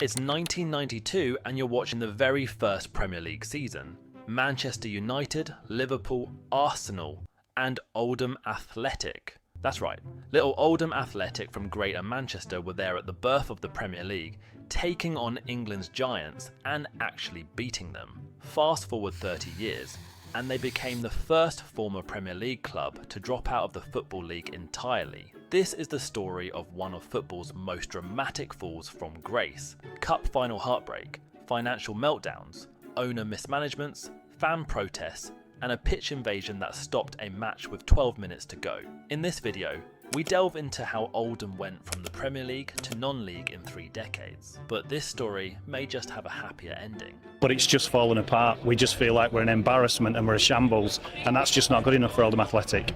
It's 1992 and you're watching the very first Premier League season. Manchester United, Liverpool, Arsenal and Oldham Athletic. That's right, little Oldham Athletic from Greater Manchester were there at the birth of the Premier League, taking on England's giants and actually beating them. Fast forward 30 years, and they became the first former Premier League club to drop out of the Football League entirely. This is the story of one of football's most dramatic falls from grace, cup final heartbreak, financial meltdowns, owner mismanagements, fan protests, and a pitch invasion that stopped a match with 12 minutes to go. In this video, we delve into how Oldham went from the Premier League to non-league in 3 decades. But this story may just have a happier ending. But it's just fallen apart. We just feel like we're an embarrassment and we're a shambles, and that's just not good enough for Oldham Athletic.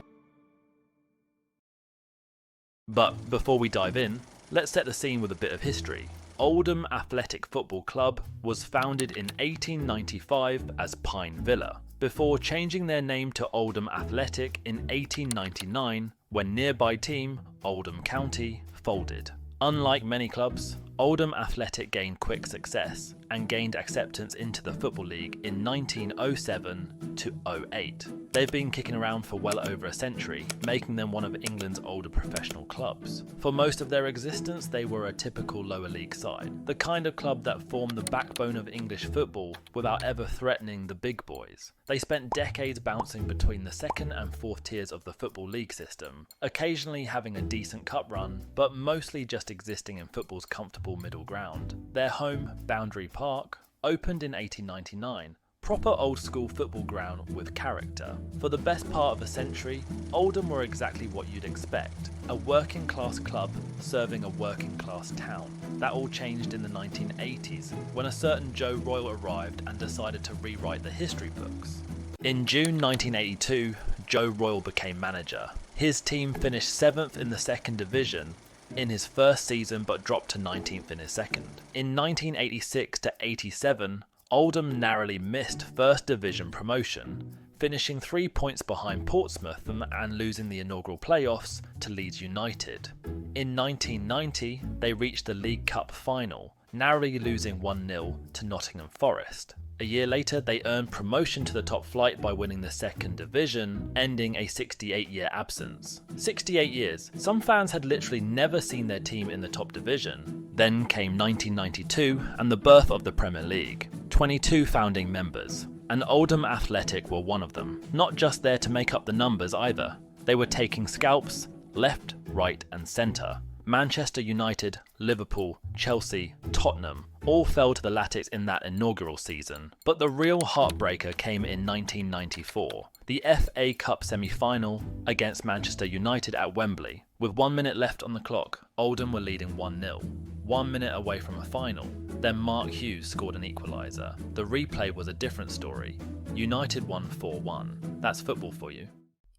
But before we dive in, let's set the scene with a bit of history. Oldham Athletic Football Club was founded in 1895 as Pine Villa, before changing their name to Oldham Athletic in 1899 when nearby team, Oldham County, folded. Unlike many clubs, Oldham Athletic gained quick success and gained acceptance into the Football League in 1907 to 08. They've been kicking around for well over a century, making them one of England's older professional clubs. For most of their existence, they were a typical lower league side, the kind of club that formed the backbone of English football without ever threatening the big boys. They spent decades bouncing between the 2nd and 4th tiers of the Football League system, occasionally having a decent cup run, but mostly just existing in football's comfortable middle ground. Their home, Boundary Park, opened in 1899, proper old school football ground with character. For the best part of a century, Oldham were exactly what you'd expect, a working class club serving a working class town. That all changed in the 1980s, when a certain Joe Royle arrived and decided to rewrite the history books. In June 1982, Joe Royle became manager. His team finished 7th in the 2nd division in his first season but dropped to 19th in his second. In 1986 to 87, Oldham narrowly missed First Division promotion, finishing 3 points behind Portsmouth and losing the inaugural playoffs to Leeds United. In 1990, they reached the League Cup final, narrowly losing 1-0 to Nottingham Forest. A year later, they earned promotion to the top flight by winning the 2nd division, ending a 68-year absence. 68 years. Some fans had literally never seen their team in the top division. Then came 1992 and the birth of the Premier League. 22 founding members, and Oldham Athletic were one of them. Not just there to make up the numbers either. They were taking scalps left, right and centre. Manchester United, Liverpool, Chelsea, Tottenham all fell to the Latics in that inaugural season. But the real heartbreaker came in 1994, the FA Cup semi-final against Manchester United at Wembley. With 1 minute left on the clock, Oldham were leading 1-0, 1 minute away from a final. Then Mark Hughes scored an equaliser. The replay was a different story. United won 4-1. That's football for you.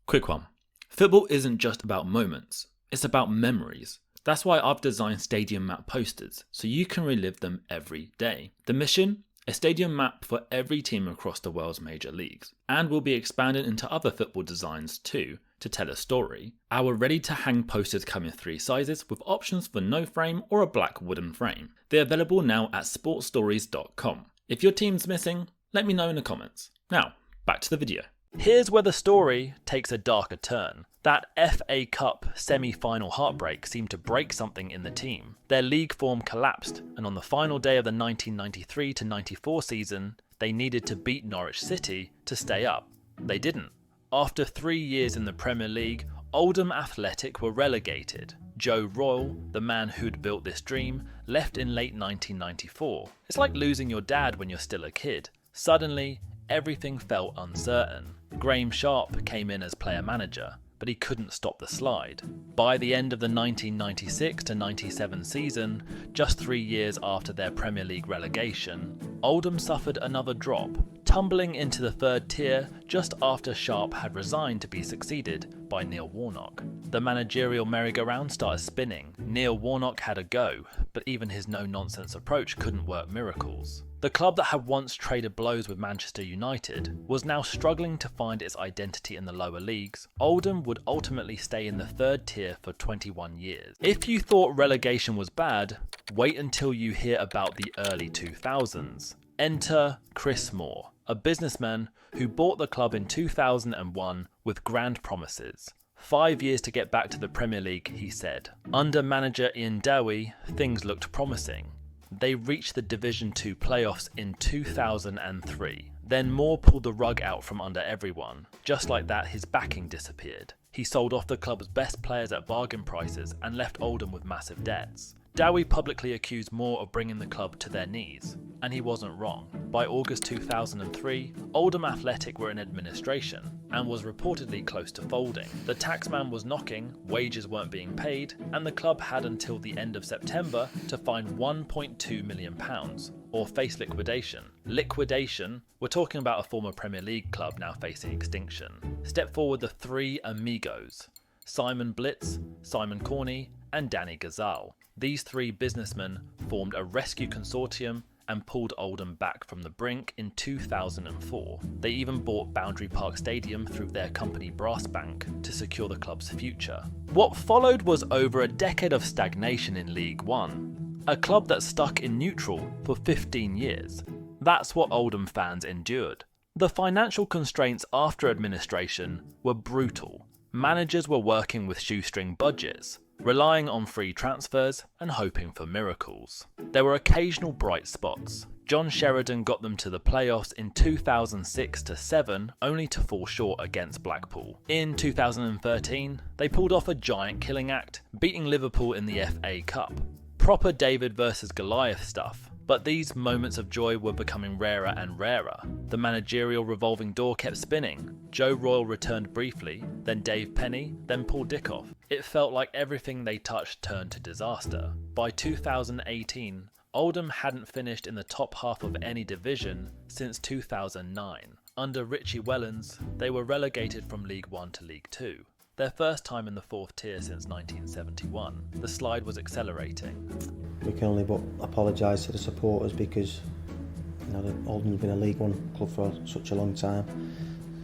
Quick one. Football isn't just about moments, it's about memories. That's why I've designed stadium map posters, so you can relive them every day. The mission? A stadium map for every team across the world's major leagues. And will be expanded into other football designs too, to tell a story. Our ready-to-hang posters come in 3 sizes with options for no frame or a black wooden frame. They're available now at sportstories.com. If your team's missing, let me know in the comments. Now, back to the video. Here's where the story takes a darker turn. That FA Cup semi-final heartbreak seemed to break something in the team. Their league form collapsed, and on the final day of the 1993-94 season, they needed to beat Norwich City to stay up. They didn't. After 3 years in the Premier League, Oldham Athletic were relegated. Joe Royle, the man who'd built this dream, left in late 1994. It's like losing your dad when you're still a kid. Suddenly, everything felt uncertain. Graham Sharp came in as player manager, but he couldn't stop the slide. By the end of the 1996-97 season, just 3 years after their Premier League relegation, Oldham suffered another drop, tumbling into the 3rd tier just after Sharp had resigned to be succeeded by Neil Warnock. The managerial merry-go-round started spinning. Neil Warnock had a go, but even his no-nonsense approach couldn't work miracles. The club that had once traded blows with Manchester United was now struggling to find its identity in the lower leagues. Oldham would ultimately stay in the third tier for 21 years. If you thought relegation was bad, wait until you hear about the early 2000s. Enter Chris Moore, a businessman who bought the club in 2001 with grand promises. 5 years to get back to the Premier League, he said. Under manager Ian Dowie, things looked promising. They reached the Division 2 playoffs in 2003. Then Moore pulled the rug out from under everyone. Just like that, his backing disappeared. He sold off the club's best players at bargain prices and left Oldham with massive debts. Dowie publicly accused Moore of bringing the club to their knees, and he wasn't wrong. By August 2003, Oldham Athletic were in administration and was reportedly close to folding. The taxman was knocking, wages weren't being paid, and the club had until the end of September to find £1.2 million or face liquidation. Liquidation? We're talking about a former Premier League club now facing extinction. Step forward the three amigos: Simon Blitz, Simon Corney, and Danny Ghazal. These three businessmen formed a rescue consortium and pulled Oldham back from the brink in 2004. They even bought Boundary Park Stadium through their company Brass Bank to secure the club's future. What followed was over a decade of stagnation in League One, a club that stuck in neutral for 15 years. That's what Oldham fans endured. The financial constraints after administration were brutal. Managers were working with shoestring budgets, relying on free transfers and hoping for miracles. There were occasional bright spots. John Sheridan got them to the playoffs in 2006-07, only to fall short against Blackpool. In 2013, they pulled off a giant killing act, beating Liverpool in the FA Cup. Proper David versus Goliath stuff. But these moments of joy were becoming rarer and rarer. The managerial revolving door kept spinning. Joe Royle returned briefly, then Dave Penny, then Paul Dickoff. It felt like everything they touched turned to disaster. By 2018, Oldham hadn't finished in the top half of any division since 2009. Under Richie Wellens, they were relegated from League One to League Two. Their first time in the fourth tier since 1971. The slide was accelerating. We can only but apologise to the supporters because Oldham's been a League One club for such a long time.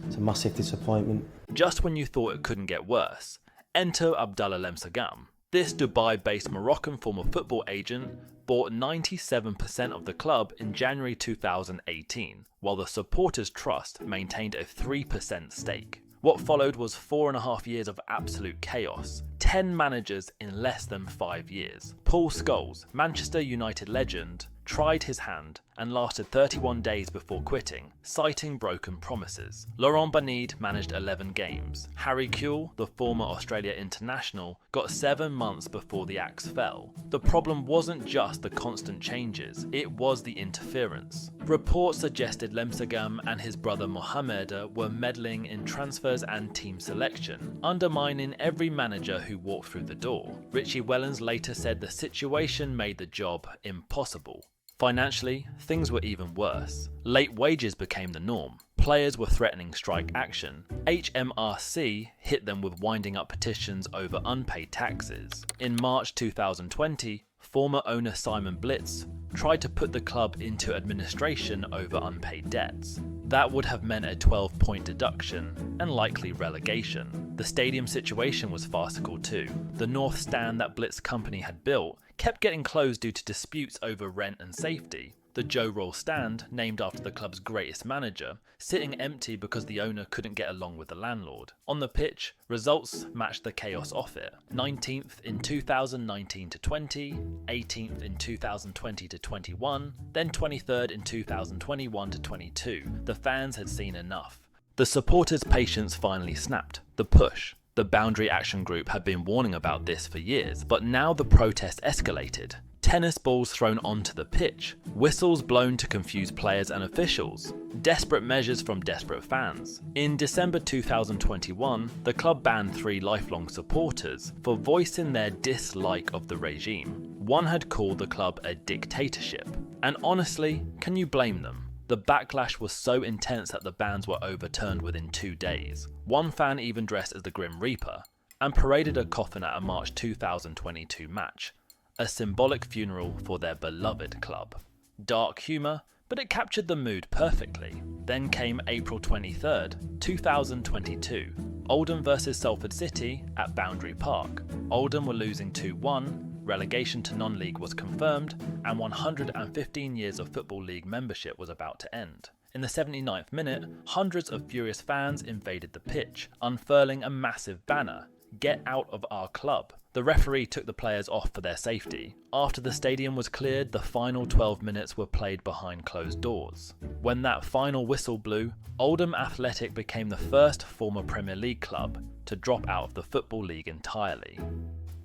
It's a massive disappointment. Just when you thought it couldn't get worse, enter Abdallah Lemsagam. This Dubai-based Moroccan former football agent bought 97% of the club in January 2018, while the Supporters Trust maintained a 3% stake. What followed was 4.5 years of absolute chaos. 10 managers in less than 5 years. Paul Scholes, Manchester United legend, tried his hand and lasted 31 days before quitting, citing broken promises. Laurent Banide managed 11 games. Harry Kewell, the former Australia international, got 7 months before the axe fell. The problem wasn't just the constant changes, it was the interference. Reports suggested Lemsagam and his brother Mohamed were meddling in transfers and team selection, undermining every manager who walked through the door. Richie Wellens later said the situation made the job impossible. Financially, things were even worse. Late wages became the norm. Players were threatening strike action. HMRC hit them with winding up petitions over unpaid taxes. In March 2020, former owner Simon Blitz tried to put the club into administration over unpaid debts. That would have meant a 12-point deduction and likely relegation. The stadium situation was farcical too. The north stand that Blitz company had built kept getting closed due to disputes over rent and safety. The Joe Royle stand, named after the club's greatest manager, sitting empty because the owner couldn't get along with the landlord. On the pitch, results matched the chaos off it. 19th in 2019-20, 18th in 2020-21, then 23rd in 2021-22. The fans had seen enough. The supporters' patience finally snapped. The push. The Boundary Action Group had been warning about this for years, but now the protest escalated. Tennis balls thrown onto the pitch, whistles blown to confuse players and officials, desperate measures from desperate fans. In December 2021, the club banned 3 lifelong supporters for voicing their dislike of the regime. One had called the club a dictatorship, and honestly, can you blame them? The backlash was so intense that the bans were overturned within 2 days. One fan even dressed as the Grim Reaper and paraded a coffin at a March 2022 match, a symbolic funeral for their beloved club. Dark humour, but it captured the mood perfectly. Then came April 23rd, 2022. Oldham versus Salford City at Boundary Park. Oldham were losing 2-1, relegation to non-league was confirmed, and 115 years of Football League membership was about to end. In the 79th minute, hundreds of furious fans invaded the pitch, unfurling a massive banner, "Get out of our club." The referee took the players off for their safety. After the stadium was cleared, the final 12 minutes were played behind closed doors. When that final whistle blew, Oldham Athletic became the first former Premier League club to drop out of the Football League entirely.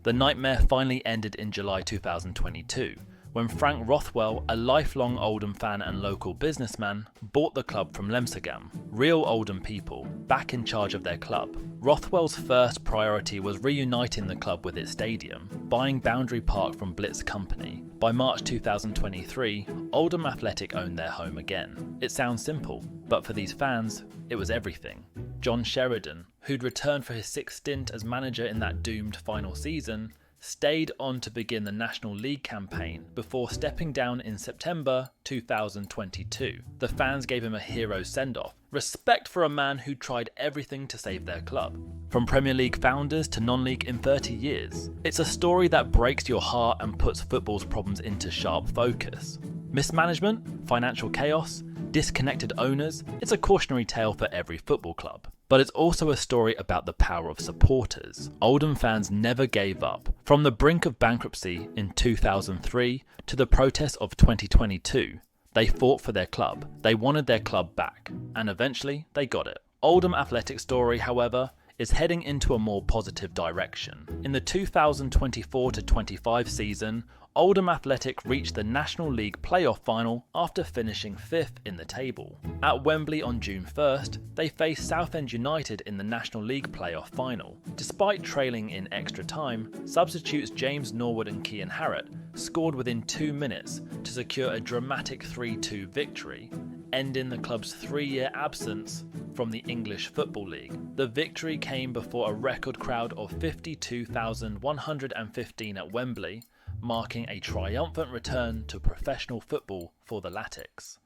The nightmare finally ended in July 2022, when Frank Rothwell, a lifelong Oldham fan and local businessman, bought the club from Lemsagam, real Oldham people, back in charge of their club. Rothwell's first priority was reuniting the club with its stadium, buying Boundary Park from Blitz Company. By March 2023, Oldham Athletic owned their home again. It sounds simple, but for these fans, it was everything. John Sheridan, who'd returned for his sixth stint as manager in that doomed final season, stayed on to begin the National League campaign before stepping down in September 2022. The fans gave him a hero send-off, respect for a man who tried everything to save their club. From Premier League founders to non-league in 30 years, it's a story that breaks your heart and puts football's problems into sharp focus. Mismanagement, financial chaos, disconnected owners, it's a cautionary tale for every football club. But it's also a story about the power of supporters. Oldham fans never gave up. From the brink of bankruptcy in 2003 to the protests of 2022, they fought for their club. They wanted their club back, and eventually they got it. Oldham Athletic story, however, is heading into a more positive direction. In the 2024-25 season, Oldham Athletic reached the National League playoff final after finishing 5th in the table. At Wembley on June 1st, they faced Southend United in the National League playoff final. Despite trailing in extra time, substitutes James Norwood and Cian Harrott scored within 2 minutes to secure a dramatic 3-2 victory, ending the club's 3-year absence from the English Football League. The victory came before a record crowd of 52,115 at Wembley, marking a triumphant return to professional football for the Latics.